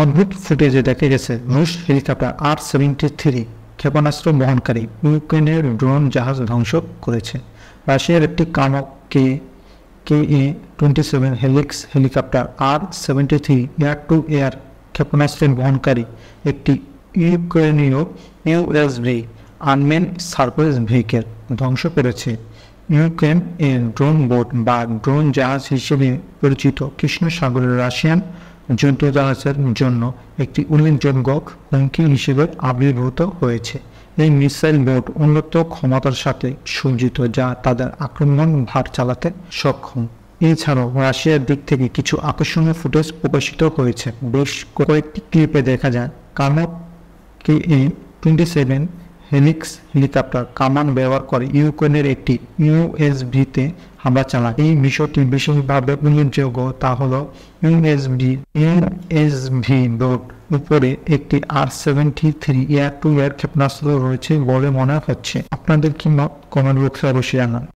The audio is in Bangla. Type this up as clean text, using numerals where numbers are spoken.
অদ্ভুত ফুটেজে দেখা গেছে রুশ হেলিকপ্টার R-73 ক্ষেপণাস্ত্র বহনকারী ইউক্রেনের ড্রোন জাহাজ ধ্বংস করেছে। রাশিয়ার একটি KA-27 helix helicopter R-73 air two air ক্ষেপণাস্ত্রের বহনকারী একটি ইউক্রেনীয় USV আনম্যান সার্ফেস ভেহিকেল ধ্বংস করেছে। ইউক্রেন এর ড্রোন বোট বা ড্রোন জাহাজ হিসেবে পরিচিত কৃষ্ণ সাগরের রাশিয়ান যুদ্ধ জাহাজের জন্য একটি উল্লেখযোগ্য হুমকি হিসেবে আবির্ভূত হয়েছে। এই মিসাইল বোট উন্নত ক্ষমতার সাথে সজ্জিত যা তাদের আক্রমণ ভার চালাতে সক্ষম। এছাড়াও রাশিয়ার দিক থেকে কিছু আকর্ষণীয় ফুটেজ প্রকাশিত হয়েছে। বেশ কয়েকটি ক্লিপে দেখা যায় KA-27 হেলিক্স হেলিকপ্টার কামান ব্যবহার করে ইউক্রেনের একটি USVতে হামলা চালায়। এই বিষয়টি বিশেষভাবে উল্লেখযোগ্য তা হল USV বোট উপরে একটি R-73 এয়ার টু এয়ার ক্ষেপণাস্ত্র রয়েছে বলে মনে হচ্ছে। আপনাদের কি মত কমেন্ট বক্সে অবশ্যই জানান।